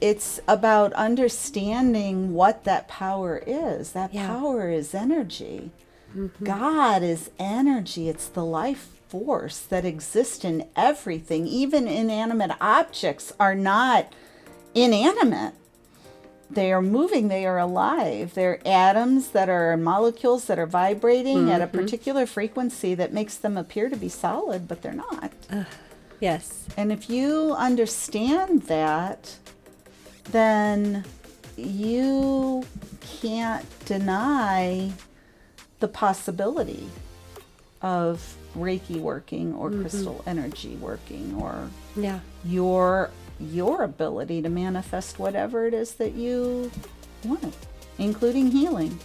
It's about understanding what that power is. That Yeah. power is energy. Mm-hmm. God is energy. It's the life force that exists in everything. Even inanimate objects are not inanimate. They are moving, they are alive. They're atoms that are molecules that are vibrating at a Mm-hmm. particular frequency that makes them appear to be solid, but they're not. Yes. And if you understand that, then you can't deny the possibility of Reiki working or Mm-hmm. crystal energy working or Yeah. your ability to manifest whatever it is that you want, including healing.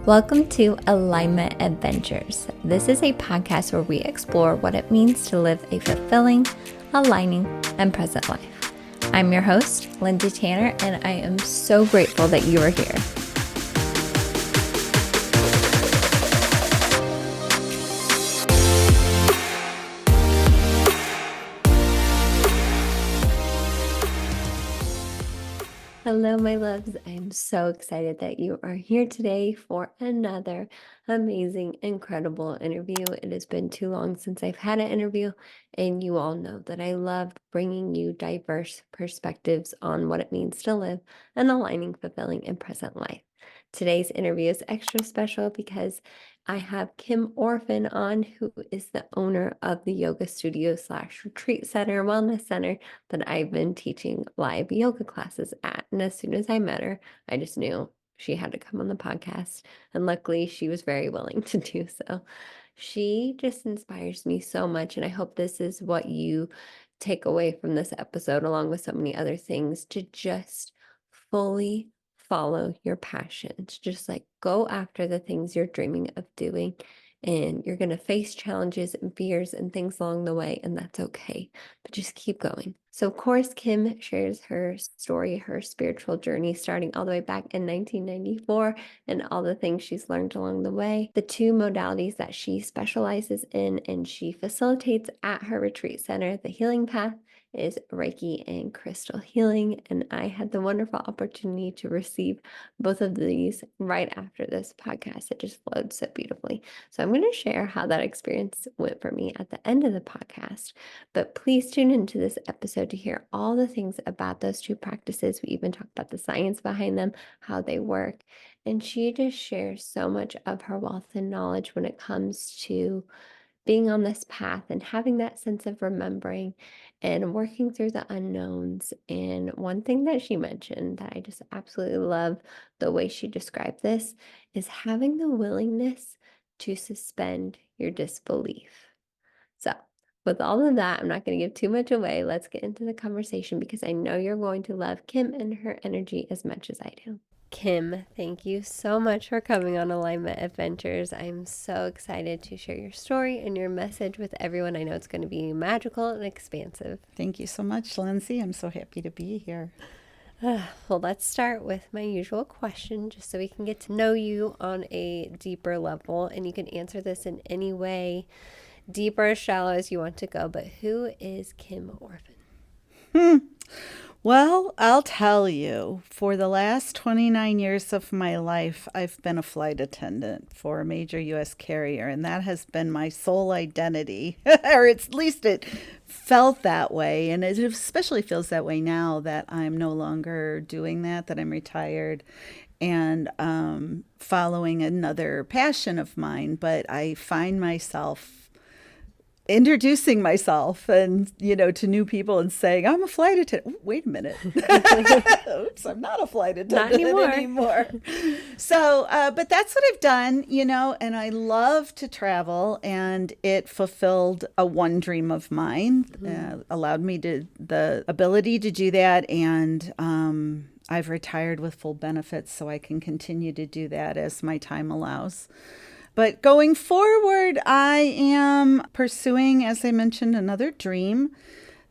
Welcome to Alignment Adventures. This is a podcast where we explore what it means to live a fulfilling, aligning, and present life. I'm your host, Lindsay Tanner, and I am so grateful that you are here. Hello, my loves. I'm so excited that you are here today for another amazing, incredible interview. It has been too long since I've had an interview, and you all know that I love bringing you diverse perspectives on what it means to live an aligning, fulfilling, and present life. Today's interview is extra special because I have Kim Orphan on, who is the owner of the yoga studio / retreat center, wellness center that I've been teaching live yoga classes at. And as soon as I met her, I just knew she had to come on the podcast. And luckily, she was very willing to do so. She just inspires me so much. And I hope this is what you take away from this episode, along with so many other things, to just fully follow your passions. Just like go after the things you're dreaming of doing. And you're going to face challenges and fears and things along the way, and that's okay. But just keep going. So, of course, Kim shares her story, her spiritual journey, starting all the way back in 1994, and all the things she's learned along the way. The two modalities that she specializes in and she facilitates at her retreat center, the Healing Path, is Reiki and crystal healing. And I had the wonderful opportunity to receive both of these right after this podcast. It just flowed so beautifully. So I'm going to share how that experience went for me at the end of the podcast. But please tune into this episode to hear all the things about those two practices. We even talk about the science behind them, how they work. And she just shares so much of her wealth and knowledge when it comes to being on this path and having that sense of remembering and working through the unknowns. And one thing that she mentioned that I just absolutely love the way she described this is having the willingness to suspend your disbelief. So, with all of that, I'm not going to give too much away. Let's get into the conversation because I know you're going to love Kim and her energy as much as I do. Kim, thank you so much for coming on Alignment Adventures. I'm so excited to share your story and your message with everyone. I know it's going to be magical and expansive. Thank you so much, Lindsay. I'm so happy to be here. Well, let's start with my usual question just so we can get to know you on a deeper level. And you can answer this in any way, deep or as shallow as you want to go. But who is Kim Orphan? Well, I'll tell you, for the last 29 years of my life, I've been a flight attendant for a major U.S. carrier, and that has been my sole identity, or at least it felt that way. And it especially feels that way now that I'm no longer doing that, that I'm retired and following another passion of mine. But I find myself introducing myself and to new people and saying I'm a flight attendant. Wait a minute. Oops, I'm not a flight attendant anymore. So but that's what I've done, and I love to travel, and it fulfilled a one dream of mine. Allowed me the ability to do that, and I've retired with full benefits, so I can continue to do that as my time allows. But going forward, I am pursuing, as I mentioned, another dream.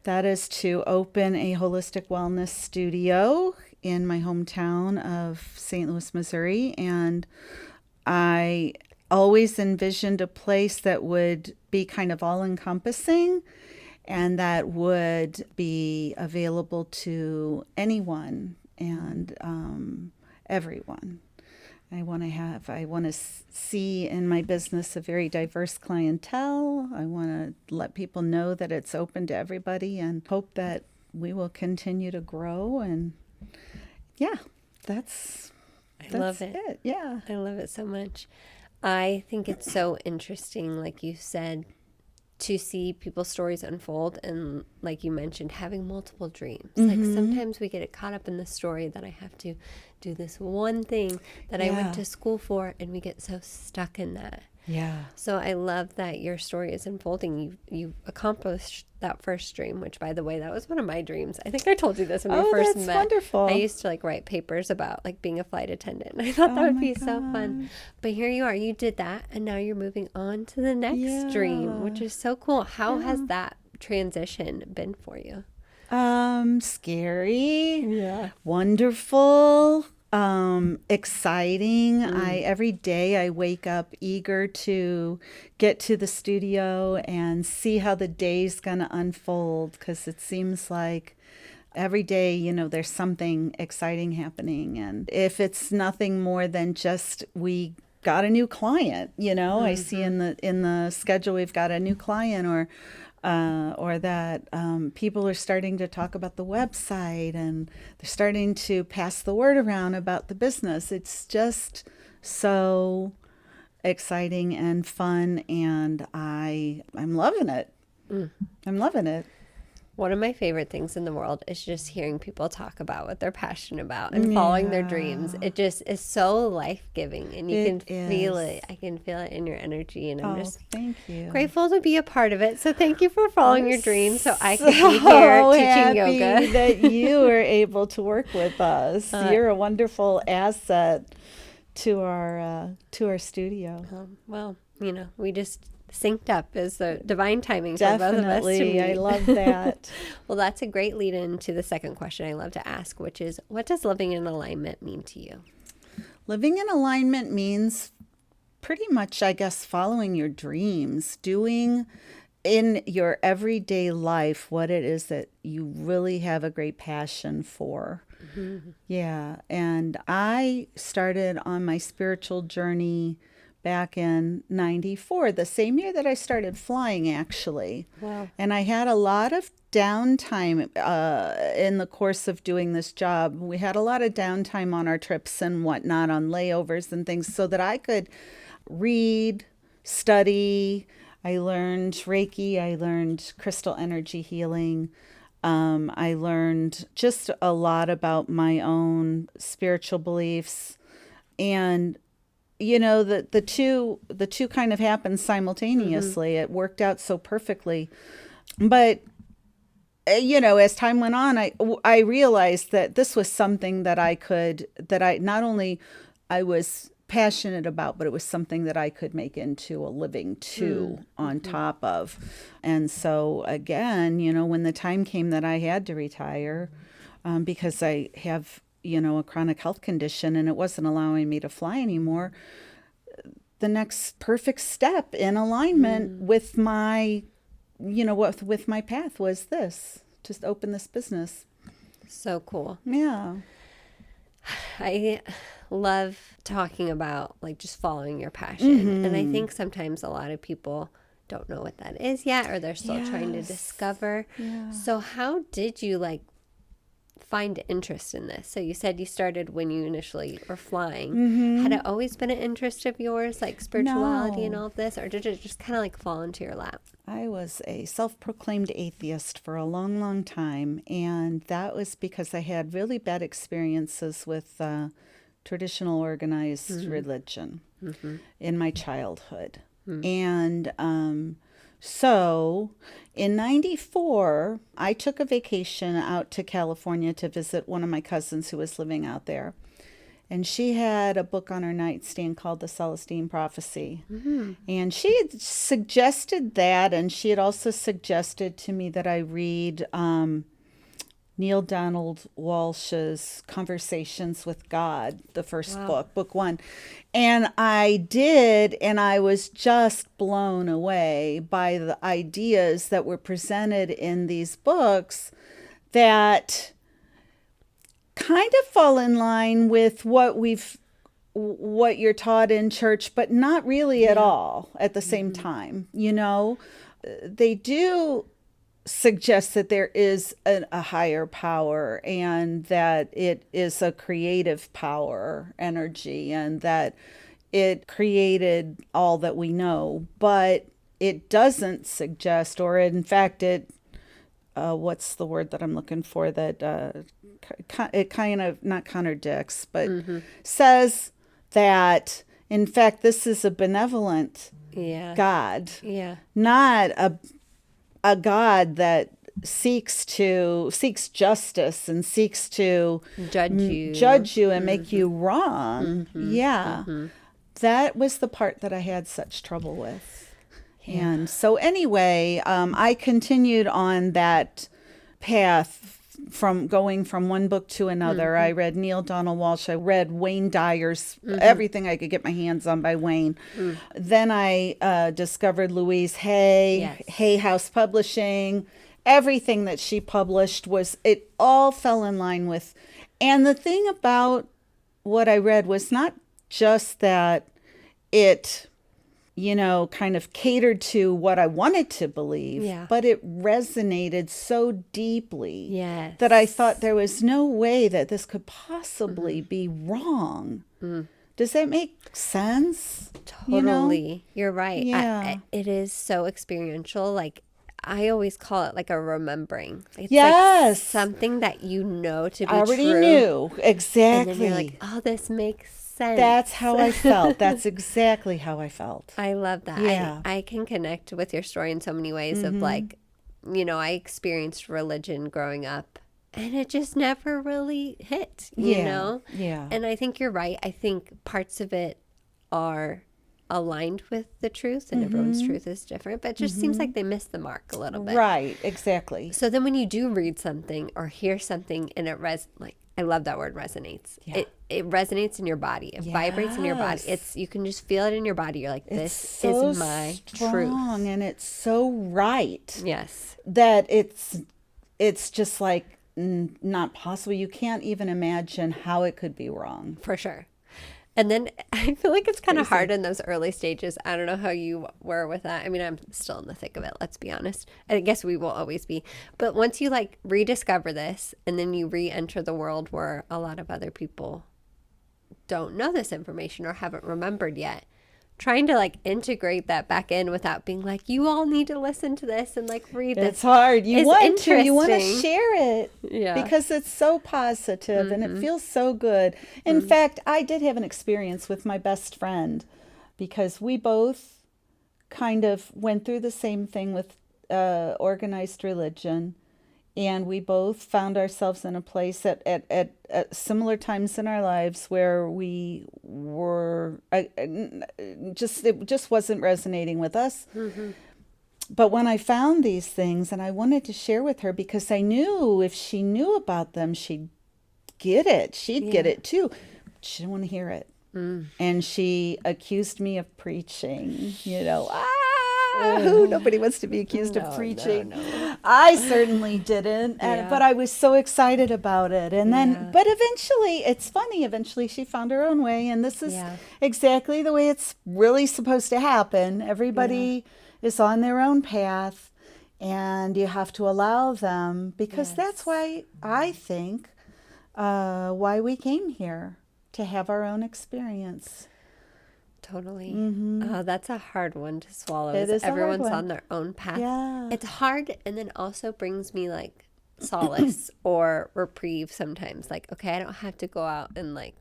That is to open a holistic wellness studio in my hometown of St. Louis, Missouri. And I always envisioned a place that would be kind of all-encompassing and that would be available to anyone and everyone. I want to see in my business a very diverse clientele. I want to let people know that it's open to everybody and hope that we will continue to grow. And yeah, that's love it. Yeah. I love it so much. I think it's so interesting, like you said, to see people's stories unfold, and like you mentioned, having multiple dreams. Like sometimes we get caught up in the story that I have to do this one thing that I went to school for, and we get so stuck in that. Yeah. So I love that your story is unfolding. You accomplished that first dream, which, by the way, that was one of my dreams. I think I told you this when we first met. Wonderful. I used to like write papers about like being a flight attendant. I thought that would be so fun. But here you are. You did that, and now you're moving on to the next dream, which is so cool. How has that transition been for you? Scary. Wonderful. Exciting. Every day I wake up eager to get to the studio and see how the day's gonna unfold, because it seems like every day, there's something exciting happening. And if it's nothing more than just we got a new client, I see in the schedule we've got a new client, or that people are starting to talk about the website and they're starting to pass the word around about the business. It's just so exciting and fun, and I'm loving it. I'm loving it. One of my favorite things in the world is just hearing people talk about what they're passionate about and following their dreams. It just is so life-giving, and you can feel it. I can feel it in your energy, and I'm just thank you. Grateful to be a part of it. So thank you for following your dreams so I can be here teaching yoga. That you were able to work with us. You're a wonderful asset to our studio. Well, we just synced up as the divine timing for Definitely. both of us to meet. I love that. Well, that's a great lead into the second question I love to ask, which is, what does living in alignment mean to you? Living in alignment means pretty much, I guess, following your dreams, doing in your everyday life what it is that you really have a great passion for. Yeah. And I started on my spiritual journey back in 94, the same year that I started flying, actually. Wow. And I had a lot of downtime in the course of doing this job. We had a lot of downtime on our trips and whatnot, on layovers and things, so that I could read, study. I learned Reiki. I learned crystal energy healing. I learned just a lot about my own spiritual beliefs. And the two kind of happened simultaneously. It worked out so perfectly. But as time went on, I realized that this was something that I not only I was passionate about, but it was something that I could make into a living too, on top of. And so again, when the time came that I had to retire, because I have a chronic health condition and it wasn't allowing me to fly anymore, the next perfect step in alignment with my, with my path was this, just open this business. So cool. Yeah. I love talking about like just following your passion. And I think sometimes a lot of people don't know what that is yet, or they're still trying to discover. Yeah. So how did you find interest in this? So you said you started when you initially were flying. Had it always been an interest of yours, like spirituality and all of this, or did it just kind of fall into your lap? I was a self-proclaimed atheist for a long, long time, and that was because I had really bad experiences with traditional organized religion in my childhood. And so in 94, I took a vacation out to California to visit one of my cousins who was living out there. And she had a book on her nightstand called The Celestine Prophecy. And she had suggested that, and she had also suggested to me that I read Neil Donald Walsh's Conversations with God, the first book one. And I did, and I was just blown away by the ideas that were presented in these books that kind of fall in line with what you're taught in church, but not really at all at the same time. They do suggest that there is a higher power, and that it is a creative power energy, and that it created all that we know. But it doesn't suggest, or in fact, what's the word that I'm looking for, that it kind of not contradicts, but says that in fact this is a benevolent God, not a God that seeks justice and seeks to judge you and make you wrong. That was the part that I had such trouble with. And so anyway, I continued on that path from going from one book to another. I read Neil Donald Walsh. I read Wayne Dyer's everything I could get my hands on by Wayne. Then I discovered Louise Hay, Hay House Publishing. Everything that she published it all fell in line with. And the thing about what I read was not just that it kind of catered to what I wanted to believe, but it resonated so deeply that I thought there was no way that this could possibly be wrong. Does that make sense? Totally. You're right. It is so experiential. Like, I always call it like a remembering. It's like something that you know to be true. I already knew. Exactly. And then you're like, oh, this makes sense. That's how I felt. That's exactly how I felt. I love that. Yeah. I can connect with your story in so many ways of like, I experienced religion growing up and it just never really hit, you know? Yeah. And I think you're right. I think parts of it are aligned with the truth, and everyone's truth is different, but it just seems like they missed the mark a little bit. Right, exactly. So then when you do read something or hear something and it I love that word, resonates. Yeah. It resonates in your body. It vibrates in your body. You can just feel it in your body. You're like, this is my truth. And it's so right. Yes. That it's just like not possible. You can't even imagine how it could be wrong. For sure. And then I feel like it's kind of hard in those early stages. I don't know how you were with that. I mean, I'm still in the thick of it, let's be honest. I guess we will always be. But once you like rediscover this and then you re-enter the world where a lot of other people don't know this information or haven't remembered yet, trying to like integrate that back in without being like, you all need to listen to this and like read this. It's hard. You want to share it because it's so positive and it feels so good. In fact, I did have an experience with my best friend because we both kind of went through the same thing with organized religion. And we both found ourselves in a place at similar times in our lives where we were it just wasn't resonating with us. But when I found these things and I wanted to share with her because I knew if she knew about them, she'd get it. She'd get it too. She didn't want to hear it. And she accused me of preaching, nobody wants to be accused of preaching. No. I certainly didn't, but I was so excited about it. And then, but eventually, it's funny, eventually she found her own way. And this is exactly the way it's really supposed to happen. Everybody is on their own path, and you have to allow them, because that's why I think why we came here, to have our own experience. Totally. Oh, that's a hard one to swallow. It is everyone's on their own path. Yeah. It's hard, and then also brings me like solace or reprieve sometimes. Like, okay, I don't have to go out and like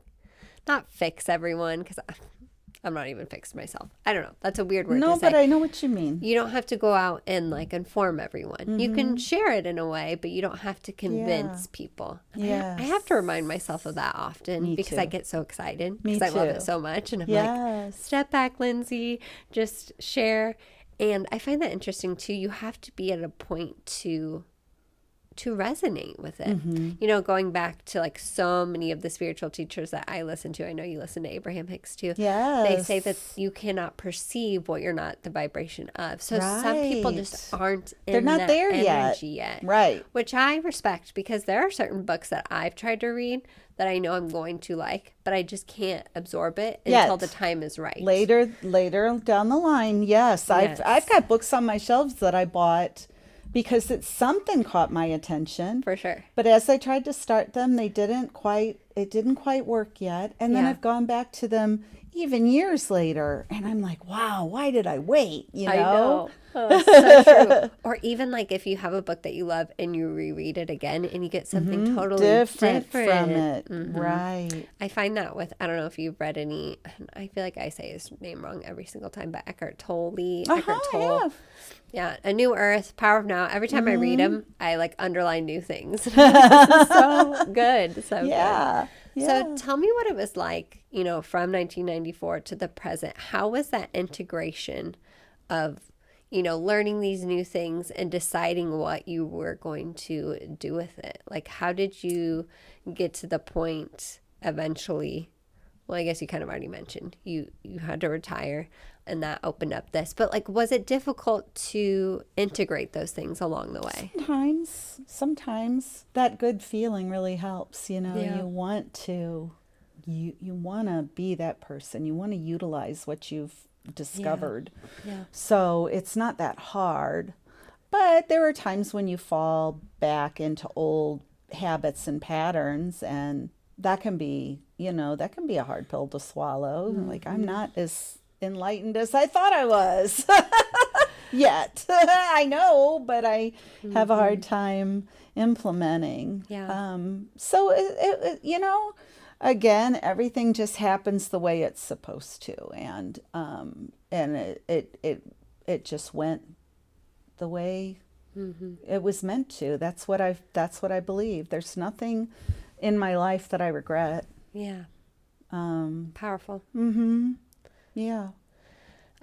not fix everyone, because I'm not even fixed myself. I don't know. That's a weird word to say. No, but I know what you mean. You don't have to go out and like inform everyone. You can share it in a way, but you don't have to convince people. I have to remind myself of that often because I get so excited because I love it so much. And I'm like, step back, Lindsay, just share. And I find that interesting too. You have to be at a point to to resonate with it. Mm-hmm. You know, going back to like so many of the spiritual teachers that I listen to, I know you listen to Abraham Hicks too. Yes. They say that you cannot perceive what you're not the vibration of. So some people just aren't in They're not that there energy yet. Right. Which I respect, because there are certain books that I've tried to read that I know I'm going to like, but I just can't absorb it until the time is right. Later down the line, yes. I've got books on my shelves that I bought because something caught my attention. For sure. But as I tried to start them, it didn't quite work yet. And then I've gone back to them even years later, and I'm like, wow, why did I wait? I know. Oh, so true. Or even like if you have a book that you love and you reread it again and you get something totally different from it. Mm-hmm. Right. I find that with, I don't know if you've read any, I feel like I say his name wrong every single time, but Eckhart Tolle. Eckhart Tolle. Yeah. A New Earth, Power of Now. Every time I read him, I like underline new things. So good. So good. Yeah. So tell me what it was like, you know, from 1994 to the present. How was that integration of, you know, learning these new things and deciding what you were going to do with it? Like, how did you get to the point eventually? Well, I guess you kind of already mentioned you had to retire and that opened up this. But like, was it difficult to integrate those things along the way? Sometimes that good feeling really helps. You know, Yeah. you want to be that person. You want to utilize what you've discovered. Yeah. So it's not that hard. But there are times when you fall back into old habits and patterns, and that can be a hard pill to swallow. Mm-hmm. Like, I'm not as enlightened as I thought I was yet. I know, but I have a hard time implementing. Yeah. So it you know, again, everything just happens the way it's supposed to, and it just went the way it was meant to. That's what I believe. There's nothing in my life that I regret. Yeah. Powerful. Yeah.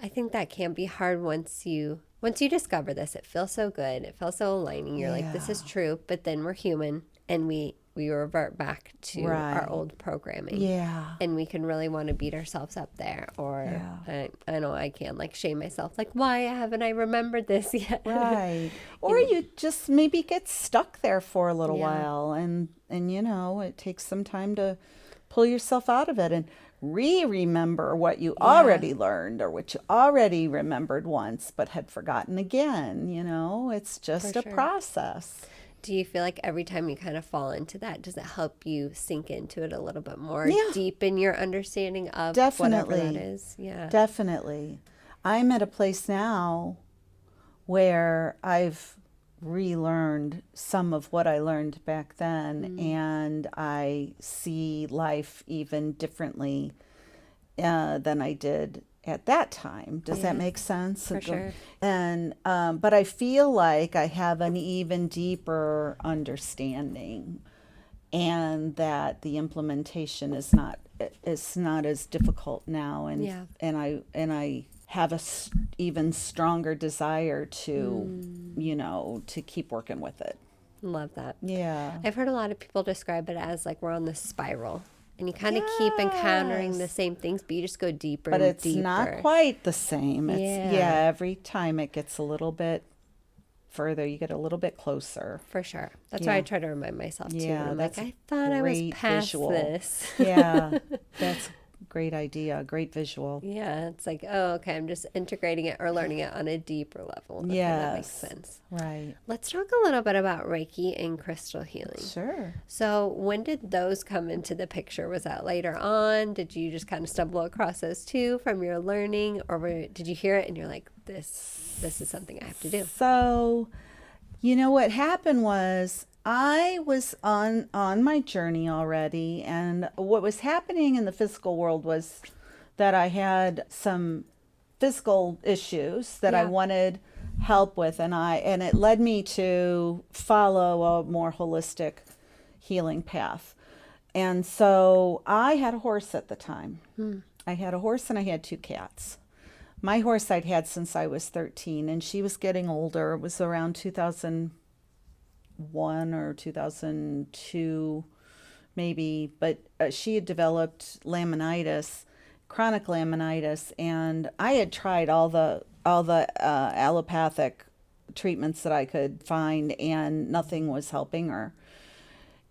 I think that can be hard once you discover this. It feels so good. It feels so aligning. You're like, this is true. But then we're human, and we revert back to our old programming. Yeah. And we can really want to beat ourselves up there. Or I know I can like shame myself. Like, why haven't I remembered this yet? Right. Or you just maybe get stuck there for a little while, and you know, it takes some time to pull yourself out of it and remember what you already learned or what you already remembered once but had forgotten again. You know, it's just a process. Do you feel like every time you kind of fall into that, does it help you sink into it a little bit more, deepen your understanding of whatever that is? Yeah, definitely. I'm at a place now where I've relearned some of what I learned back then, and I see life even differently than I did at that time. Does that make sense? For sure. And but I feel like I have an even deeper understanding, and that the implementation is not as difficult now, and I have a even stronger desire to you know, to keep working with it. Love that. Yeah. I've heard a lot of people describe it as like we're on this spiral. And you kind of keep encountering the same things, but you just go deeper and deeper. But it's not quite the same. Every time it gets a little bit further, you get a little bit closer. For sure. That's why I try to remind myself too. Yeah, I'm that's like, I thought I was past visual. this. Yeah, that's a great idea, great visual. Yeah, it's like, oh, okay, I'm just integrating it or learning it on a deeper level. Okay, that makes sense. Right. Let's talk a little bit about Reiki and crystal healing. Sure. So when did those come into the picture? Was that later on? Did you just kind of stumble across those two from your learning, or did you hear it and you're like, this is something I have to do? So, you know, what happened was I was on my journey already, and what was happening in the physical world was that I had some physical issues that I wanted help with, and it led me to follow a more holistic healing path. And so I had a horse at the time. I had a horse and I had 2 cats. My horse I'd had since I was 13, and she was getting older. It was around 2001 2001 or 2002 maybe, but she had developed laminitis, chronic laminitis, and I had tried all the allopathic treatments that I could find, and nothing was helping her.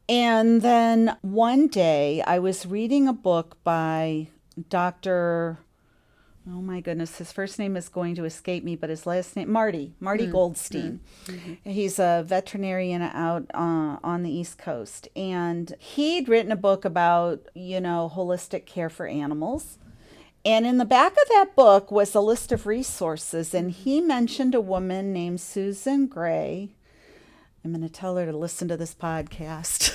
And then one day I was reading a book by Dr. Oh my goodness, his first name is going to escape me, but his last name, Marty Goldstein. He's a veterinarian out on the East Coast. And he'd written a book about, holistic care for animals. And in the back of that book was a list of resources. And he mentioned a woman named Susan Gray. I'm going to tell her to listen to this podcast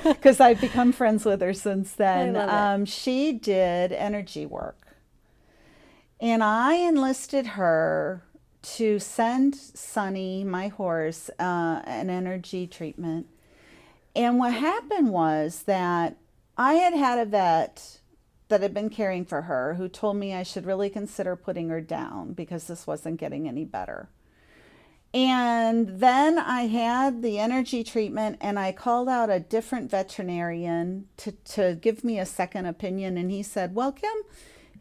because I've become friends with her since then. I love it. She did energy work. And I enlisted her to send Sunny, my horse, an energy treatment. And what happened was that I had a vet that had been caring for her who told me I should really consider putting her down because this wasn't getting any better. And then I had the energy treatment, and I called out a different veterinarian to give me a second opinion. And he said, well, Kim,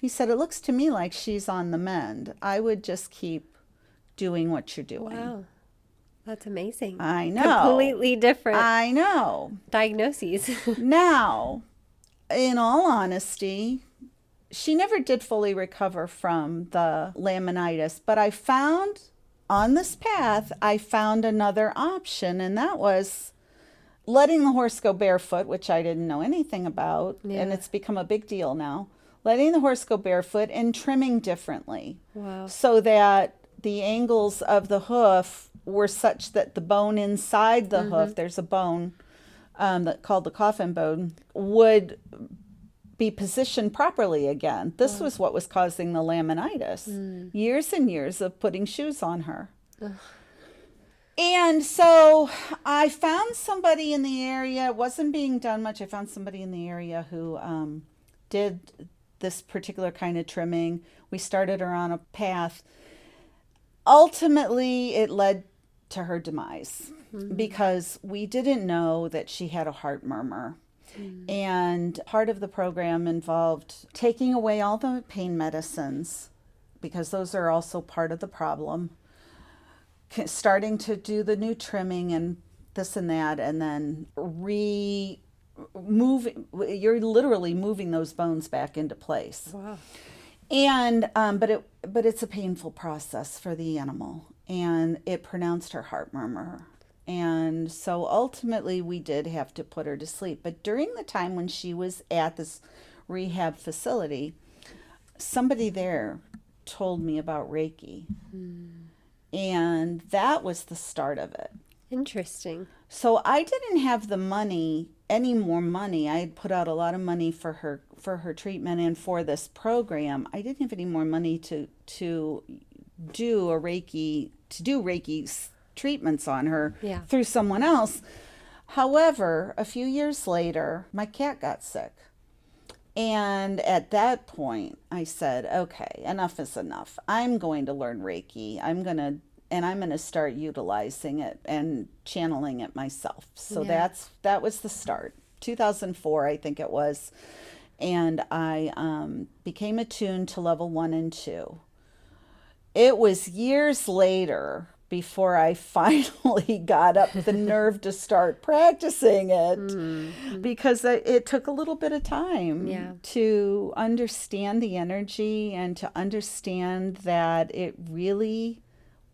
he said, it looks to me like she's on the mend. I would just keep doing what you're doing. Wow. That's amazing. I know. Completely different I know. diagnoses. Now, in all honesty, she never did fully recover from the laminitis, but I found on this path, I found another option, and that was letting the horse go barefoot, which I didn't know anything about, and it's become a big deal now. Letting the horse go barefoot and trimming differently. Wow. So that the angles of the hoof were such that the bone inside the hoof, there's a bone that called the coffin bone, would be positioned properly again. This was what was causing the laminitis. Years and years of putting shoes on her. Ugh. And so I found somebody in the area. It wasn't being done much. I found somebody in the area who did this particular kind of trimming. We started her on a path. Ultimately, it led to her demise because we didn't know that she had a heart murmur. And part of the program involved taking away all the pain medicines because those are also part of the problem. Starting to do the new trimming and this and that, and then you're literally moving those bones back into place. Wow. And but it's a painful process for the animal, and it pronounced her heart murmur. And so ultimately we did have to put her to sleep. But during the time when she was at this rehab facility, somebody there told me about Reiki. And that was the start of it. Interesting. So I didn't have any more money. I had put out a lot of money for her treatment and for this program. I didn't have any more money to do Reiki treatments on her through someone else. However, a few years later, my cat got sick. And at that point, I said, okay, enough is enough. I'm going to learn Reiki. I'm going to start utilizing it and channeling it myself. So that was the start. 2004, I think it was. And I became attuned to level 1 and 2. It was years later before I finally got up the nerve to start practicing it, because it took a little bit of time to understand the energy and to understand that it really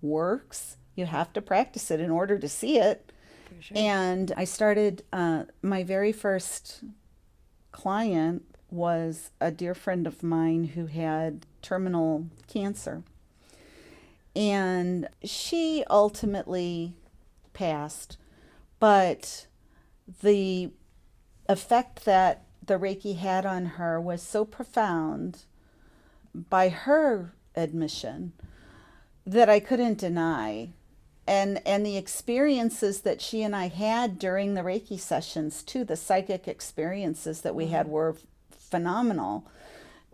works. You have to practice it in order to see it. For sure. And I started, my very first client was a dear friend of mine who had terminal cancer. And she ultimately passed, but the effect that the Reiki had on her was so profound by her admission that I couldn't deny. And the experiences that she and I had during the Reiki sessions too, the psychic experiences that we had were phenomenal.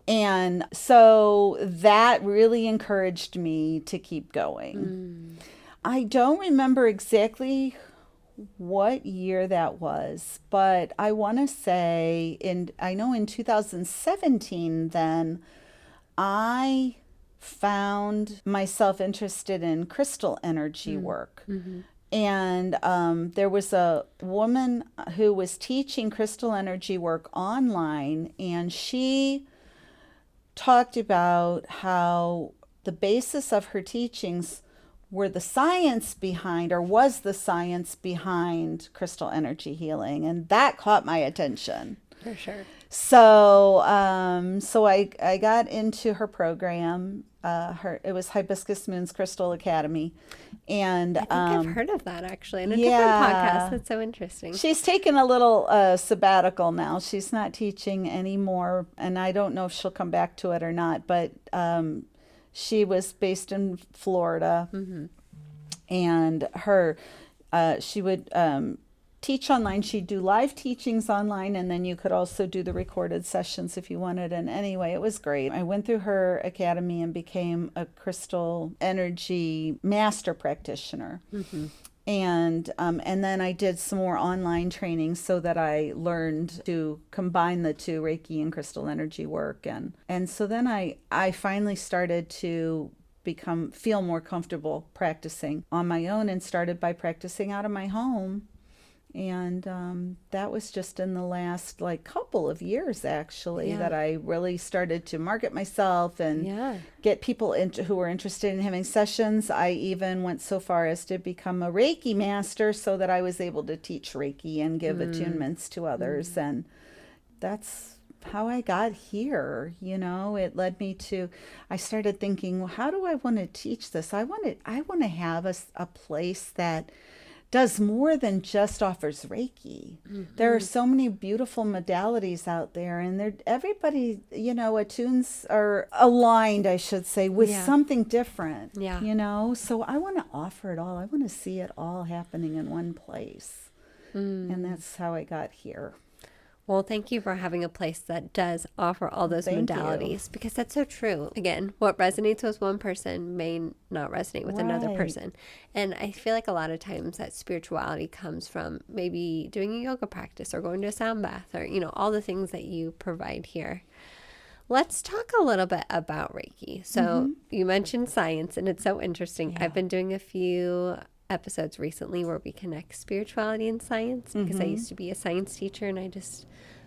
And so that really encouraged me to keep going. I don't remember exactly what year that was, but I want to say I know in 2017 then I found myself interested in crystal energy work. Mm-hmm. And there was a woman who was teaching crystal energy work online, and she talked about how the basis of her teachings were the science behind, or was the science behind crystal energy healing. And that caught my attention. For sure. So I got into her program. It was Hibiscus Moon's Crystal Academy, and I think I've heard of that actually in a different yeah, podcast. That's so interesting. she's taken a little sabbatical now. She's not teaching anymore, and I don't know if she'll come back to it or not. But she was based in Florida, Mm-hmm. and she would teach online. She'd do live teachings online, and then you could also do the recorded sessions if you wanted. And anyway, it was great. I went through her academy and became a crystal energy master practitioner. Mm-hmm. And then I did some more online training so that I learned to combine the two, Reiki and crystal energy work. And so then I finally started to feel more comfortable practicing on my own, and started by practicing out of my home. And that was just in the last couple of years actually, Yeah. that I really started to market myself and Yeah. get people who were interested in having sessions. I even went so far as to become a Reiki master, so that I was able to teach Reiki and give attunements to others. And that's how I got here. It led me to, I started thinking, well, how do I want to teach this? I want to have a place that does more than just offers Reiki. Mm-hmm. There are so many beautiful modalities out there, and everybody, attunes are aligned, I should say, with Yeah. something different. Yeah. So I want to offer it all. I want to see it all happening in one place. And that's how I got here. Well, thank you for having a place that does offer all those Thank you. modalities, because that's so true. Again, what resonates with one person may not resonate with another Right. person. And I feel like a lot of times that spirituality comes from maybe doing a yoga practice or going to a sound bath, or, all the things that you provide here. Let's talk a little bit about Reiki. So you mentioned science, and it's so interesting. Yeah. I've been doing a few episodes recently where we connect spirituality and science, because I used to be a science teacher, and I just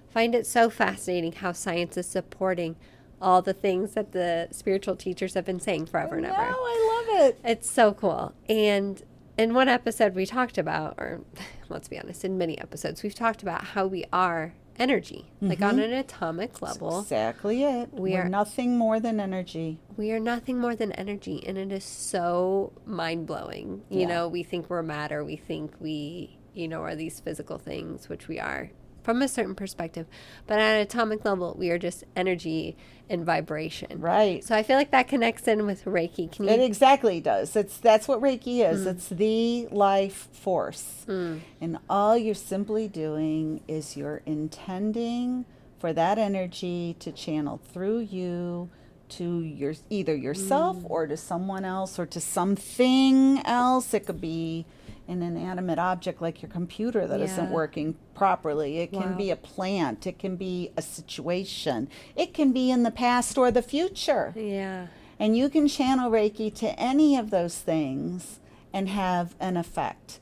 find it so fascinating how science is supporting all the things that the spiritual teachers have been saying forever and No, ever. I love it. It's so cool. And in one episode we talked about, or let's be honest, in many episodes, we've talked about how we are energy, like on an atomic level. Exactly it. We're nothing more than energy. We are nothing more than energy, and it is so mind-blowing. We think we're matter, we think we, are these physical things, which we are from a certain perspective. But at an atomic level, we are just energy and vibration. Right. So I feel like that connects in with Reiki. Can you? It exactly does. That's what Reiki is. It's the life force. And all you're simply doing is you're intending for that energy to channel through you to either yourself or to someone else or to something else. It could be an inanimate object like your computer that isn't working properly. It can be a plant. It can be a situation. It can be in the past or the future. Yeah. And you can channel Reiki to any of those things and have an effect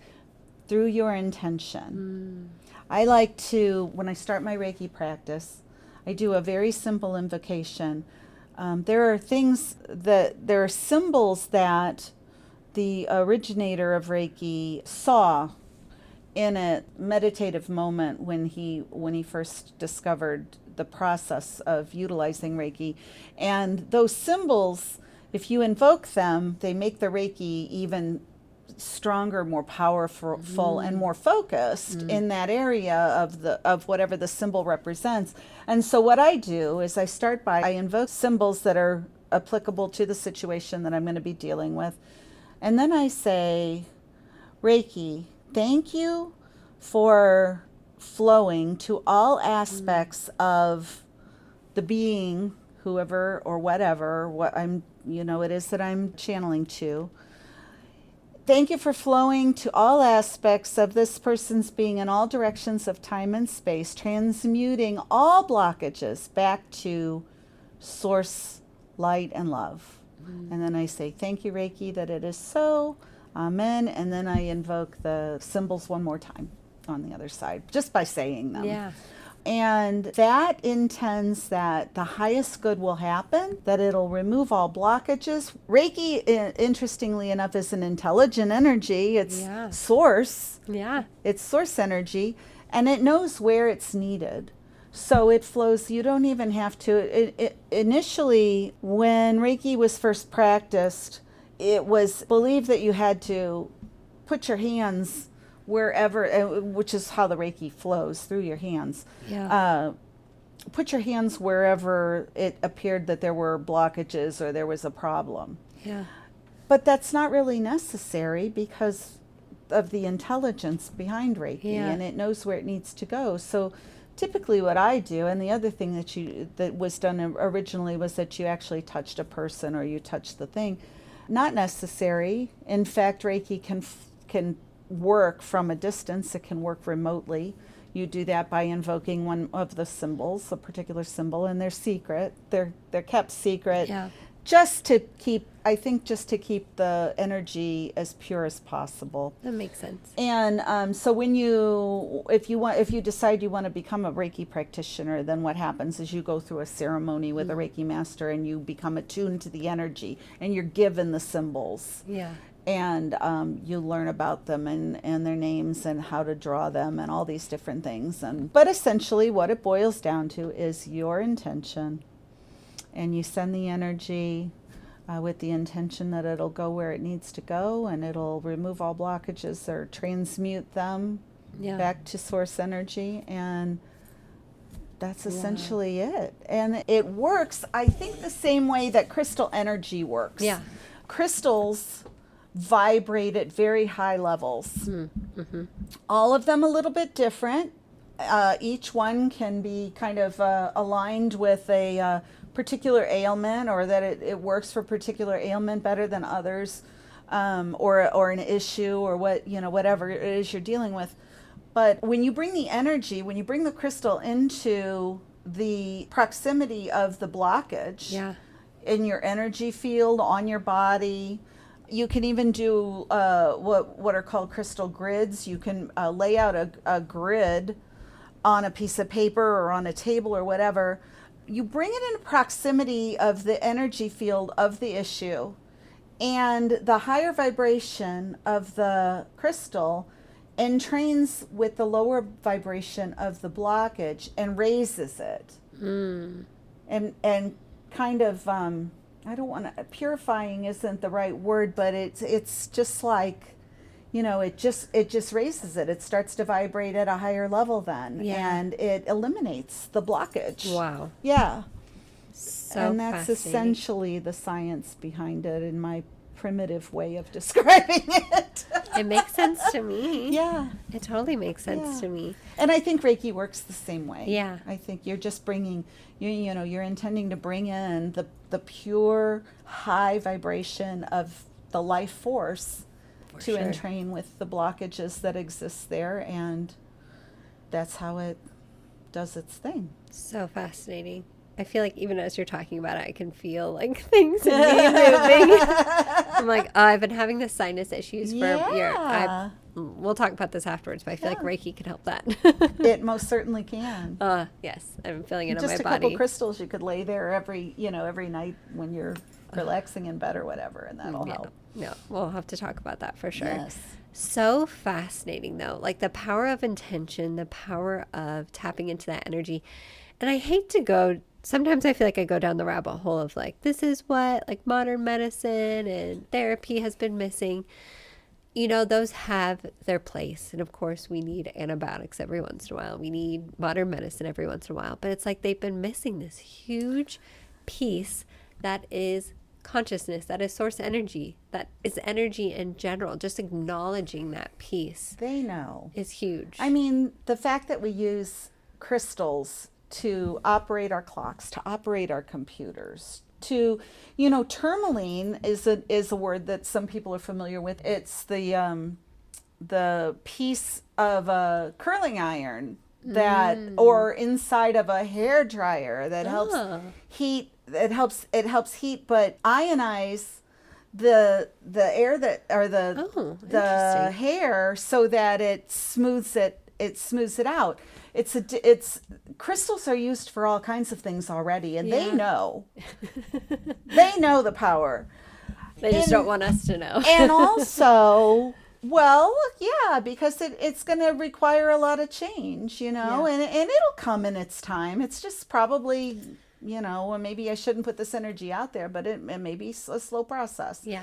through your intention. I like to, when I start my Reiki practice, I do a very simple invocation. There are symbols that the originator of Reiki saw in a meditative moment when he first discovered the process of utilizing Reiki. And those symbols, if you invoke them, they make the Reiki even stronger, more powerful, and more focused in that area of whatever the symbol represents. And so what I do is I invoke symbols that are applicable to the situation that I'm going to be dealing with. And then I say, Reiki, thank you for flowing to all aspects of the being, whoever or whatever, what it is that I'm channeling to. Thank you for flowing to all aspects of this person's being in all directions of time and space, transmuting all blockages back to source, light, and love. And then I say, thank you, Reiki, that it is so. Amen. And then I invoke the symbols one more time on the other side, just by saying them. Yeah. And that intends that the highest good will happen, that it'll remove all blockages. Reiki, interestingly enough, is an intelligent energy. It's source. Yeah. It's source energy, and it knows where it's needed. So it flows. You don't even have to. Initially, when Reiki was first practiced, it was believed that you had to put your hands wherever, which is how the Reiki flows, through your hands. Yeah. Put your hands wherever it appeared that there were blockages or there was a problem. Yeah. But that's not really necessary because of the intelligence behind Reiki, and it knows where it needs to go. So typically what I do, and the other thing that was done originally was that you actually touched a person or you touched the thing. Not necessary. In fact, Reiki can work from a distance. It can work remotely. You do that by invoking one of the symbols, a particular symbol, and they're secret. They're kept secret. Yeah. Just to keep the energy as pure as possible. That makes sense. And so if you decide you want to become a Reiki practitioner, then what happens is you go through a ceremony with a Reiki master and you become attuned to the energy and you're given the symbols. Yeah. And you learn about them and their names and how to draw them and all these different things. But essentially what it boils down to is your intention. And you send the energy with the intention that it'll go where it needs to go, and it'll remove all blockages or transmute them back to source energy. And that's essentially it. And it works, I think, the same way that crystal energy works. Yeah. Crystals vibrate at very high levels. Mm-hmm. All of them a little bit different. Each one can be kind of aligned with a particular ailment, or that it works for a particular ailment better than others, or an issue, or whatever it is you're dealing with. But when you bring the crystal into the proximity of the blockage in your energy field, on your body, you can even do what are called crystal grids. You can lay out a grid on a piece of paper or on a table or whatever. You bring it in proximity of the energy field of the issue, and the higher vibration of the crystal entrains with the lower vibration of the blockage and raises it. And kind of I don't want to, purifying isn't the right word, but it's just like, it just raises it. It starts to vibrate at a higher level then, and it eliminates the blockage. Wow. Yeah. So and that's fascinating. essentially the science behind it, in my primitive way of describing it. It makes sense to me. Yeah. It totally makes sense to me. And I think Reiki works the same way. Yeah. I think you're just bringing, you're intending to bring in the pure high vibration of the life force to entrain with the blockages that exist there, and that's how it does its thing. So fascinating. I feel like even as you're talking about it, I can feel like things in me moving. I'm like, I've been having the sinus issues for a year. We'll talk about this afterwards, but I feel like Reiki can help that. It most certainly can. Yes, I'm feeling it on my Just a body. couple crystals you could lay there every night when you're relaxing in bed or whatever, and that'll help. No, we'll have to talk about that for sure. Yes. So fascinating, though. Like the power of intention, the power of tapping into that energy. And I hate to go, sometimes I feel like I go down the rabbit hole of like, this is what like modern medicine and therapy has been missing. Those have their place. And of course, we need antibiotics every once in a while. We need modern medicine every once in a while. But it's like they've been missing this huge piece that is consciousness, that is source energy, that is energy in general. Just acknowledging that piece. They know. Is huge. I mean, the fact that we use crystals to operate our clocks, to operate our computers, to, tourmaline is a word that some people are familiar with. It's the piece of a curling iron that, or inside of a hair dryer that helps heat. It helps heat, but ionize the air that, or the hair, so that it smooths it out. It's crystals are used for all kinds of things already, and they know the power. They just don't want us to know. And also, well, yeah, because it's going to require a lot of change, and it'll come in its time. It's just probably, maybe I shouldn't put this energy out there, but it may be a slow process. Yeah.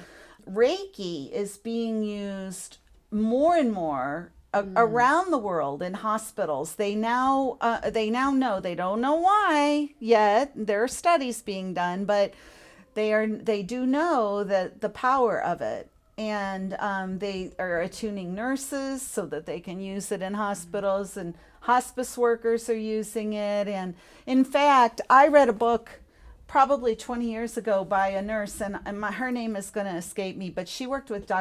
Reiki is being used more and more around the world in hospitals. They now know, they don't know why yet. There are studies being done, but they do know that the power of it. And they are attuning nurses so that they can use it in hospitals, and hospice workers are using it. And in fact, I read a book probably 20 years ago by a nurse, and her name is going to escape me, but she worked with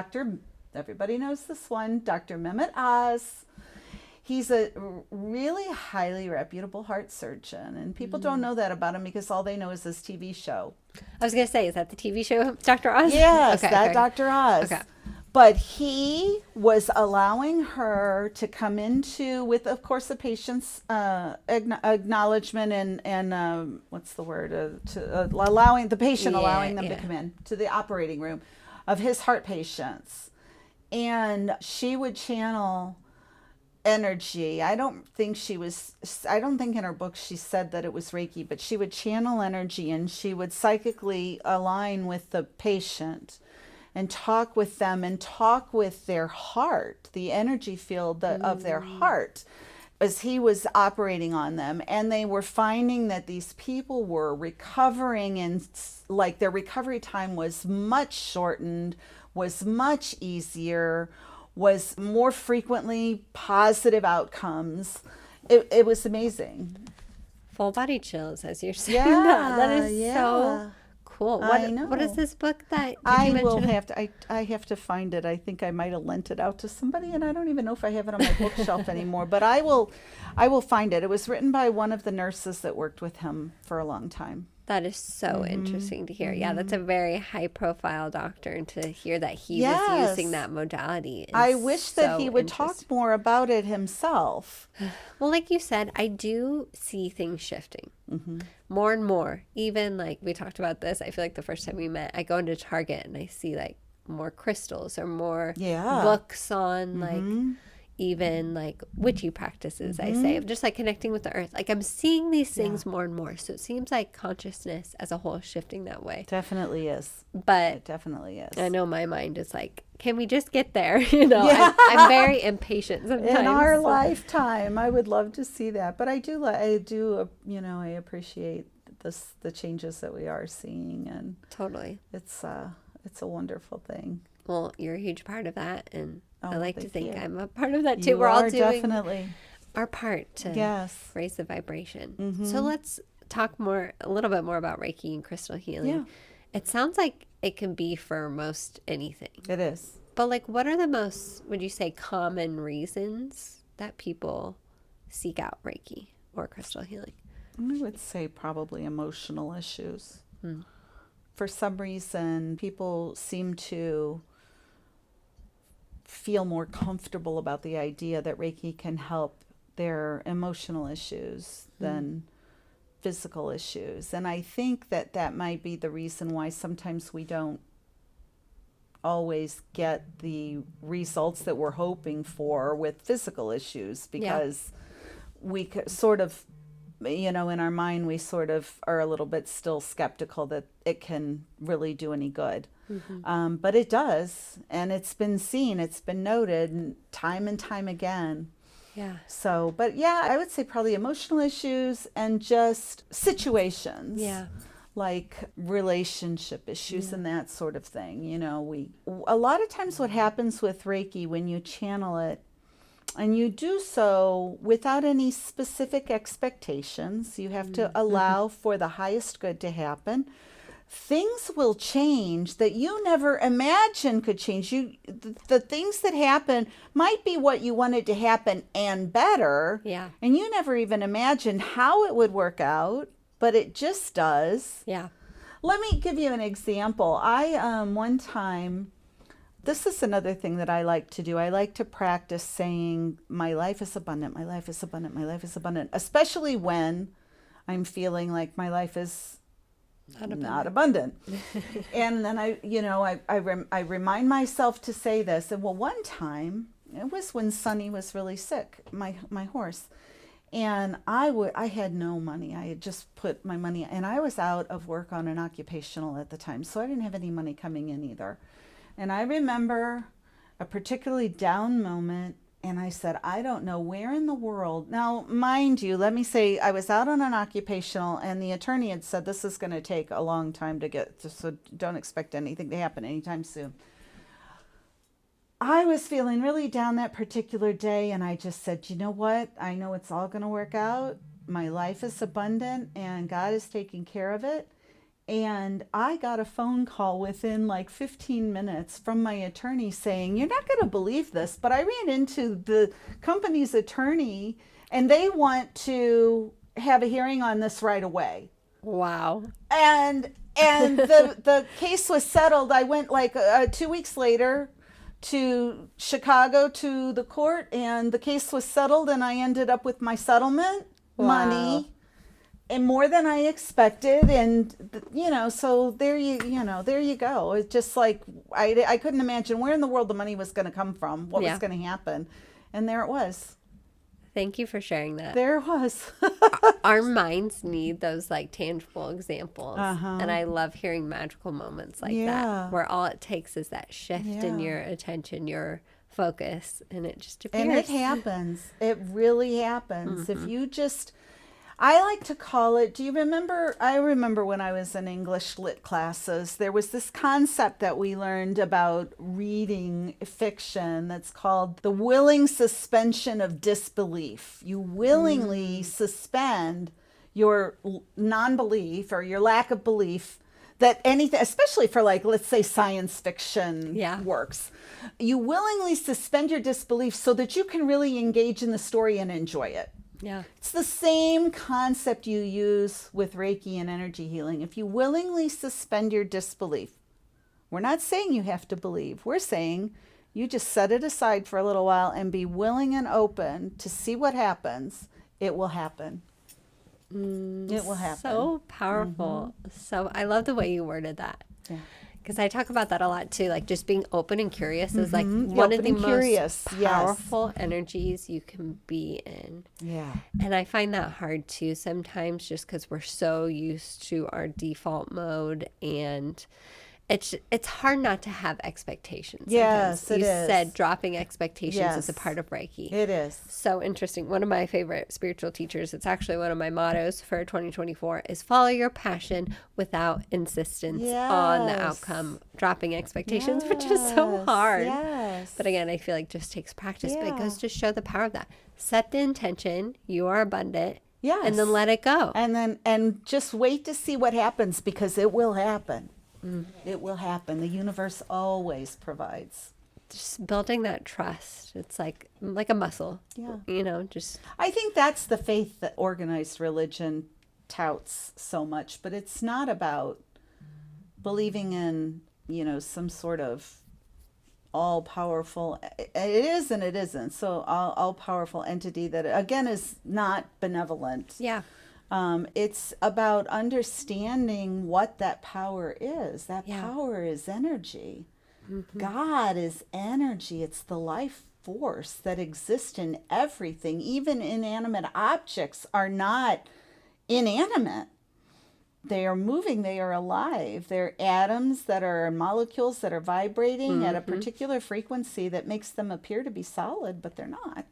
everybody knows this one, Dr. Mehmet Oz. He's a really highly reputable heart surgeon, and people don't know that about him because all they know is this TV show. I was going to say, is that the TV show Dr. Oz? Yes, Dr. Oz. Okay. But he was allowing her to come into, with, of course, the patient's acknowledgement and what's the word? Allowing the patient, allowing them to come in to the operating room of his heart patients. And she would channel energy. I don't think in her book she said that it was Reiki, but she would channel energy, and she would psychically align with the patient and talk with them and talk with their heart, the energy field of their heart, as he was operating on them. And they were finding that these people were recovering, and like their recovery time was much shortened, was much easier, was more frequently positive outcomes. It was amazing. Full body chills as you're saying that. That is so cool. What is this book that I have to find it. I think I might have lent it out to somebody, and I don't even know if I have it on my bookshelf anymore, but I will find it. It was written by one of the nurses that worked with him for a long time. That is so interesting to hear. Yeah, that's a very high-profile doctor, and to hear that he was using that modality. I wish that he would talk more about it himself. Well, like you said, I do see things shifting more and more. Even like we talked about this, I feel like the first time we met, I go into Target and I see like more crystals or more books on like even like witchy practices, I say, of just like connecting with the earth. Like I'm seeing these things more and more. So it seems like consciousness as a whole is shifting that way. Definitely is. But it definitely is. I know my mind is like, can we just get there? I'm very impatient sometimes. In our lifetime, I would love to see that. But I appreciate the changes that we are seeing, and totally, it's a wonderful thing. Well, you're a huge part of that, and I like to think I'm a part of that too. We're all doing definitely our part to raise the vibration. So let's talk a little bit more about Reiki and crystal healing. Yeah. It sounds like it can be for most anything. It is. But like, what are the most, would you say, common reasons that people seek out Reiki or crystal healing? I would say probably emotional issues. For some reason, people seem to feel more comfortable about the idea that Reiki can help their emotional issues than physical issues. And I think that might be the reason why sometimes we don't always get the results that we're hoping for with physical issues, because we sort of, in our mind, we sort of are a little bit still skeptical that it can really do any good. But it does, and it's been seen, it's been noted time and time again. Yeah. So, but yeah, I would say probably emotional issues and just situations. Yeah. Like relationship issues and that sort of thing. A lot of times what happens with Reiki when you channel it, and you do so without any specific expectations, you have to allow for the highest good to happen. things will change that you never imagined could change. The things that happen might be what you wanted to happen and better. Yeah. And you never even imagined how it would work out, but it just does. Yeah. Let me give you an example. I one time, this is another thing that I like to do. I like to practice saying, my life is abundant, my life is abundant, my life is abundant, especially when I'm feeling like my life is not abundant. And then I remind myself to say this. And well, one time, it was when Sonny was really sick, my horse. And I had no money. I had just put my money, and I was out of work on an occupational at the time, so I didn't have any money coming in either. And I remember a particularly down moment, and I said, I don't know where in the world. Now, mind you, let me say I was out on an occupational, and the attorney had said this is going to take a long time to get to, so don't expect anything to happen anytime soon. I was feeling really down that particular day, and I just said, you know what? I know it's all going to work out. My life is abundant, and God is taking care of it. And I got a phone call within like 15 minutes from my attorney saying, you're not going to believe this, but I ran into the company's attorney, and they want to have a hearing on this right away. Wow. And the case was settled. I went like 2 weeks later to Chicago to the court, and the case was settled, and I ended up with my settlement money and more than I expected. And so there you go. It's just like I couldn't imagine where in the world the money was going to come from, what was going to happen, and there it was. Thank you for sharing that. There it was. Our minds need those like tangible examples. And I love hearing magical moments like that, where all it takes is that shift in your attention, your focus, and it just appears. And it happens. It really happens. If you just, I like to call it, do you remember, I remember when I was in English lit classes, there was this concept that we learned about reading fiction that's called the willing suspension of disbelief. You willingly suspend your non-belief or your lack of belief that anything, especially for like, let's say science fiction works, you willingly suspend your disbelief so that you can really engage in the story and enjoy it. Yeah. It's the same concept you use with Reiki and energy healing. If you willingly suspend your disbelief, we're not saying you have to believe. We're saying you just set it aside for a little while and be willing and open to see what happens. It will happen. It will happen. So powerful. So I love the way you worded that. Yeah. Because I talk about that a lot too, like just being open and curious is like one of the most powerful energies you can be in. Yeah. And I find that hard too sometimes, just because we're so used to our default mode, and it's hard not to have expectations. Yes, sometimes. You said dropping expectations is a part of Reiki. It is. So interesting. One of my favorite spiritual teachers, it's actually one of my mottos for 2024, is follow your passion without insistence on the outcome. Dropping expectations, which is so hard. Yes. But again, I feel like just takes practice, but it goes to show the power of that. Set the intention, you are abundant. Yes. And then let it go. And just wait to see what happens, because it will happen. It will happen. The universe always provides. Just building that trust. It's like a muscle. Yeah. Just. I think that's the faith that organized religion touts so much, but it's not about believing in, some sort of all-powerful, it is and it isn't. So all-powerful entity that, again, is not benevolent. Yeah. It's about understanding what that power is. That power is energy. God is energy. It's the life force that exists in everything. Even inanimate objects are not inanimate. They are moving. They are alive. They're atoms that are molecules that are vibrating at a particular frequency that makes them appear to be solid, but they're not.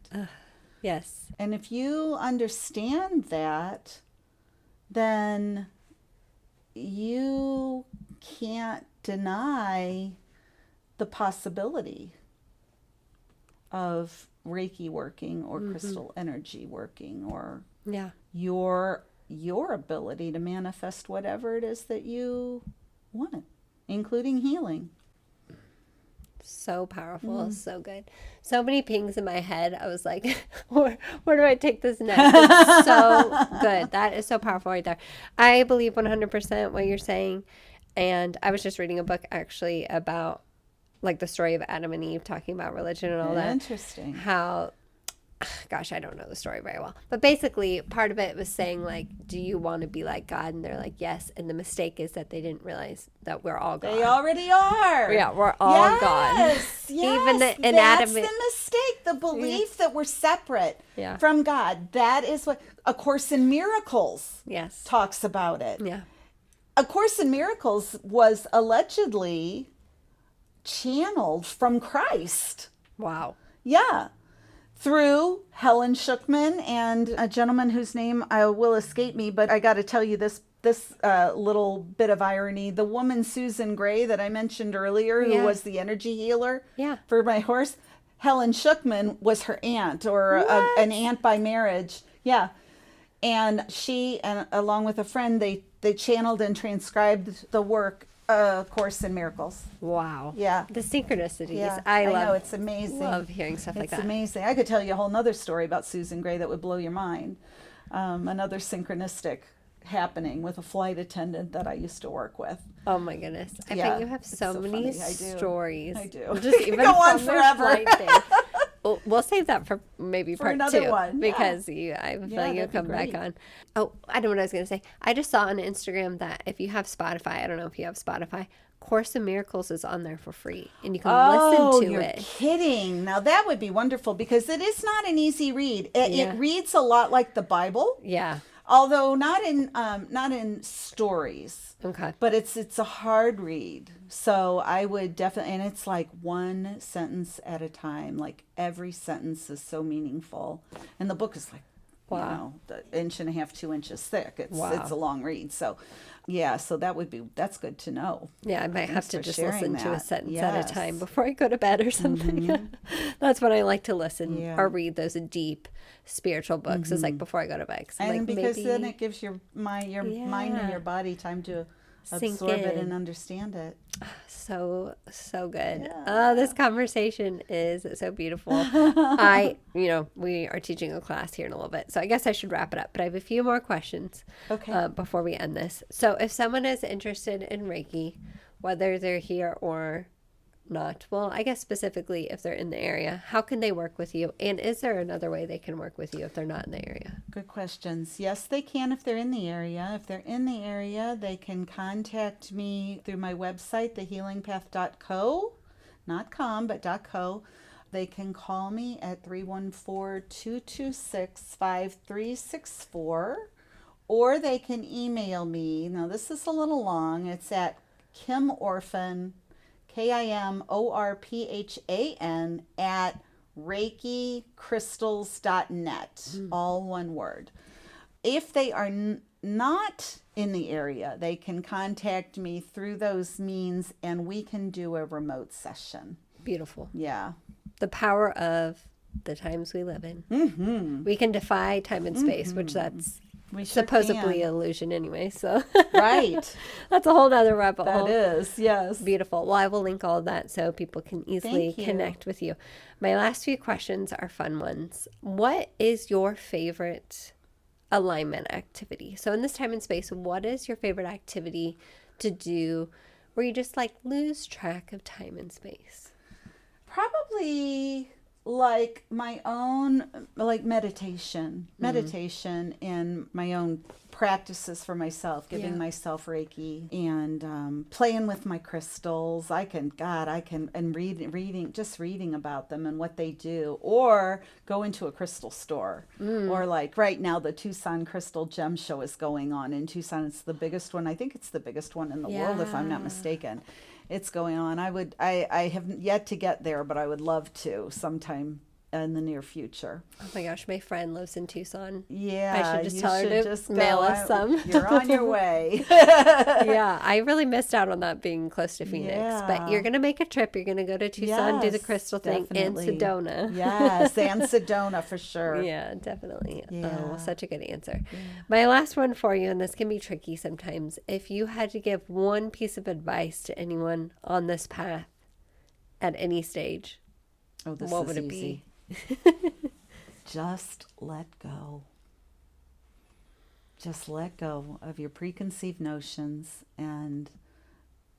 Yes. And if you understand that, then you can't deny the possibility of Reiki working or crystal energy working, or your ability to manifest whatever it is that you One, including healing. So powerful, so good. So many pings in my head. I was like, where do I take this next? It's so good. That is so powerful right there. I believe 100% what you're saying. And I was just reading a book actually about like the story of Adam and Eve, talking about religion and all that. Interesting. How, gosh, I don't know the story very well. But basically, part of it was saying, like, do you want to be like God? And they're like, yes. And the mistake is that they didn't realize that we're all God. They already are. Yeah, we're all God. Yes. Even that's Adam, the mistake. The belief that we're separate from God. That is what A Course in Miracles talks about it. Yeah. A Course in Miracles was allegedly channeled from Christ. Wow. Yeah. Through Helen Schuckman and a gentleman whose name will escape me, but I got to tell you this little bit of irony. The woman Susan Gray that I mentioned earlier, who was the energy healer for my horse, Helen Schuckman was her aunt, or an aunt by marriage. Yeah. And she, and along with a friend, they channeled and transcribed the work, Course in Miracles. Wow. Yeah. The synchronisties. Yeah. I know, it's amazing. Love hearing stuff like that. It's amazing. I could tell you a whole nother story about Susan Gray that would blow your mind. Another synchronistic happening with a flight attendant that I used to work with. Oh my goodness. I bet you have so many stories. I do. Just even go on forever. We'll save that for maybe for part another 2 one. because I feel like you'll come back on. Oh, I know what I was going to say. I just saw on Instagram that if you have Spotify, I don't know if you have Spotify, Course in Miracles is on there for free, and you can listen to you're it. Kidding. Now that would be wonderful, because it is not an easy read. It reads a lot like the Bible. Yeah. Although not in stories. Okay. But it's a hard read. So I would definitely, and it's like one sentence at a time. Like every sentence is so meaningful. And the book is like, an inch and a half, 2 inches thick. It's a long read. So so that's good to know. Yeah, I might have to just listen to a sentence at a time Yes. before I go to bed or something. That's when I like to listen or read those deep spiritual books. It's like before I go to bed. And because then it gives your mind and your body time to absorb it and understand it. So good. Yeah. This conversation is so beautiful. We are teaching a class here in a little bit, so I guess I should wrap it up. But I have a few more questions before we end this. So if someone is interested in Reiki, whether they're here or not, well, I guess specifically if they're in the area, how can they work with you? And is there another way they can work with you if they're not in the area? Good questions. Yes, they can if they're in the area. If they're in the area, they can contact me through my website, thehealingpath.co, not com, but .co. They can call me at 314-226-5364, or they can email me. Now, this is a little long. It's at Kim Orphan, KIMORPHAN at ReikiCrystals.net, all one word. If they are not in the area, they can contact me through those means, and we can do a remote session. Beautiful. Yeah. The power of the times we live in. Mm-hmm. We can defy time and space, which that's supposedly an illusion anyway. So right. That's a whole other rabbit hole. That is, yes. Beautiful. Well, I will link all of that so people can easily connect with you. My last few questions are fun ones. What is your favorite alignment activity? So in this time and space, what is your favorite activity to do where you just like lose track of time and space? Probably like my own, like meditation and my own practices for myself, giving myself Reiki and playing with my crystals. I can reading about them and what they do, or go into a crystal store, or like right now the Tucson Crystal Gem Show is going on in Tucson. It's the biggest one. I think it's the biggest one in the world, if I'm not mistaken. It's going on. I have yet to get there, but I would love to sometime in the near future. Oh my gosh, my friend lives in Tucson. I Yeah, should just you tell her should to just mail go. us some. You're on your way. Yeah, I really missed out on that being close to Phoenix. But you're Yeah. going to make a trip. You're going to go to Tucson, do the Yes, crystal thing, and definitely. Sedona. Yes, and Sedona for sure. Yeah, definitely. Oh, well, Yeah. such a good answer. Yeah. My last one for you, and this can be tricky sometimes. If you had to give one piece of advice to anyone on this path at any stage, Oh, this what is would it easy. be? Just let go. Just let go of your preconceived notions and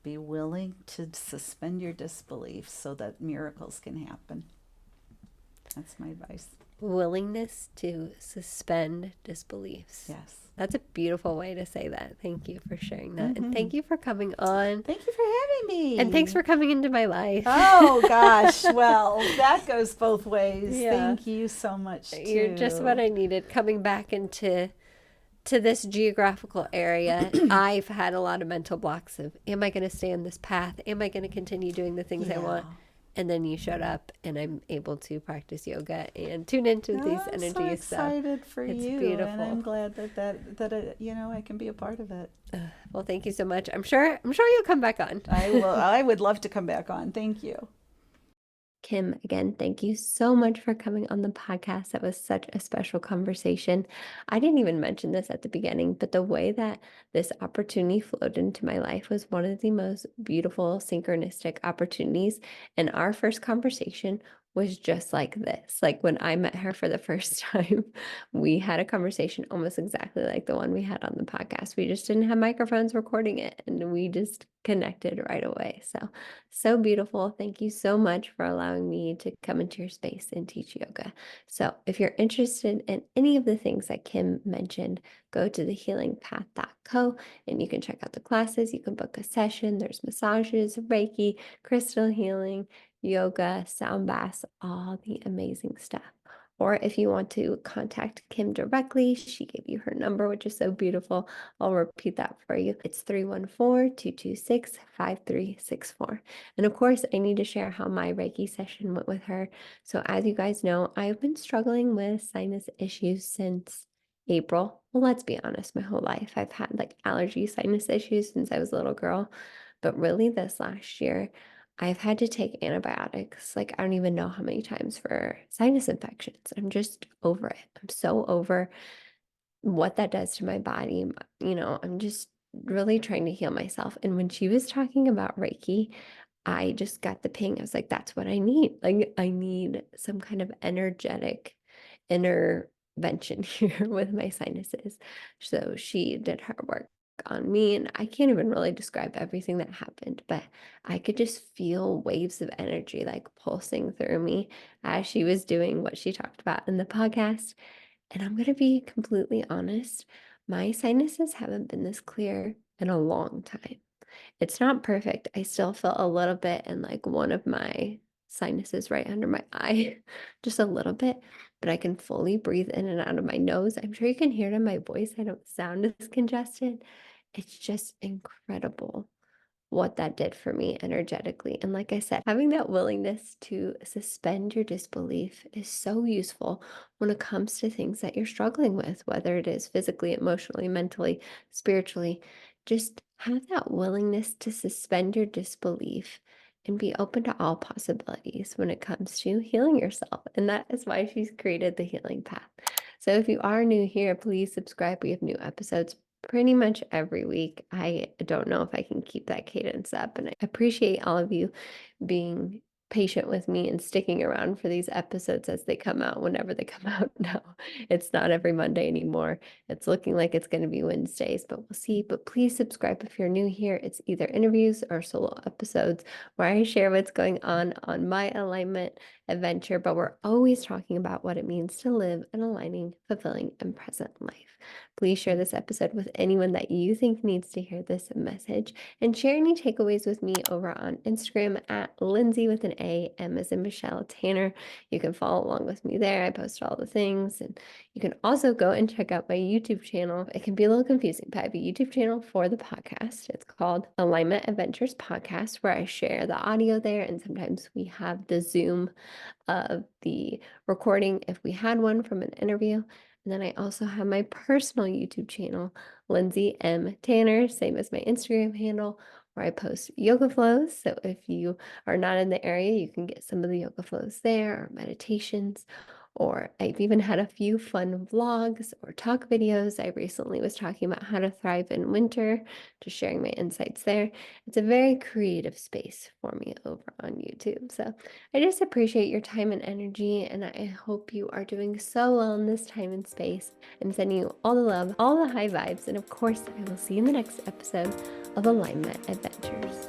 be willing to suspend your disbelief so that miracles can happen. That's my advice. Willingness to suspend disbeliefs. Yes. That's a beautiful way to say that. Thank you for sharing that. And Mm-hmm. thank you for coming on. Thank you for having me. And thanks for coming into my life. Oh, gosh. Well, that goes both ways. Yeah. Thank you so much, too. You're just what I needed. Coming back into this geographical area, I've had a lot of mental blocks of, am I going to stay on this path? Am I going to continue doing the things I want? And then you showed up, and I'm able to practice yoga and tune into these energies. I'm so excited for it's you, beautiful. and I'm glad that I can be a part of it. Well, thank you so much. I'm sure you'll come back on. I will. I would love to come back on. Thank you. Kim, again, thank you so much for coming on the podcast. That was such a special conversation. I didn't even mention this at the beginning, but the way that this opportunity flowed into my life was one of the most beautiful synchronistic opportunities. And our first conversation was just like this. Like when I met her for the first time, we had a conversation almost exactly like the one we had on the podcast. We just didn't have microphones recording it, and we just connected right away. So beautiful. Thank you so much for allowing me to come into your space and teach yoga. So if you're interested in any of the things that Kim mentioned, go to thehealingpath.co and you can check out the classes. You can book a session. There's massages, Reiki, crystal healing, yoga, sound baths, all the amazing stuff. Or if you want to contact Kim directly, she gave you her number, which is so beautiful. I'll repeat that for you. It's 314-226-5364. And of course, I need to share how my Reiki session went with her. So as you guys know, I've been struggling with sinus issues since April. Well, let's be honest, my whole life. I've had like allergy sinus issues since I was a little girl. But really this last year, I've had to take antibiotics, like I don't even know how many times for sinus infections. I'm just over it. I'm so over what that does to my body. I'm just really trying to heal myself. And when she was talking about Reiki, I just got the ping. I was like, that's what I need. Like, I need some kind of energetic intervention here with my sinuses. So she did her work on me, and I can't even really describe everything that happened, but I could just feel waves of energy like pulsing through me as she was doing what she talked about in the podcast. And I'm going to be completely honest, my sinuses haven't been this clear in a long time. It's not perfect. I still felt a little bit in like one of my sinuses right under my eye, just a little bit, but I can fully breathe in and out of my nose. I'm sure you can hear it in my voice. I don't sound as congested. It's just incredible what that did for me energetically. And like I said, having that willingness to suspend your disbelief is so useful when it comes to things that you're struggling with, whether it is physically, emotionally, mentally, spiritually. Just have that willingness to suspend your disbelief and be open to all possibilities when it comes to healing yourself. And that is why she's created the Healing Path. So if you are new here, please subscribe. We have new episodes pretty much every week. I don't know if I can keep that cadence up, and I appreciate all of you being patient with me and sticking around for these episodes as they come out, whenever they come out now. It's not every Monday anymore. It's looking like it's going to be Wednesdays, but we'll see. But please subscribe if you're new here. It's either interviews or solo episodes where I share what's going on my alignment adventure, but we're always talking about what it means to live an aligning, fulfilling, and present life. Please share this episode with anyone that you think needs to hear this message, and share any takeaways with me over on Instagram at Lindsay with an A, M as in Michelle Tanner. You can follow along with me there. I post all the things, and you can also go and check out my YouTube channel. It can be a little confusing, but I have a YouTube channel for the podcast. It's called Alignment Adventures Podcast, where I share the audio there, and sometimes we have the Zoom of the recording if we had one from an interview. And then I also have my personal YouTube channel, Lindsay M. Tanner, same as my Instagram handle, where I post yoga flows. So if you are not in the area, you can get some of the yoga flows there, or meditations, or I've even had a few fun vlogs or talk videos. I recently was talking about how to thrive in winter, just sharing my insights there. It's a very creative space for me over on YouTube. So I just appreciate your time and energy, and I hope you are doing so well in this time and space. I'm sending you all the love, all the high vibes, and of course, I will see you in the next episode of Alignment Adventures.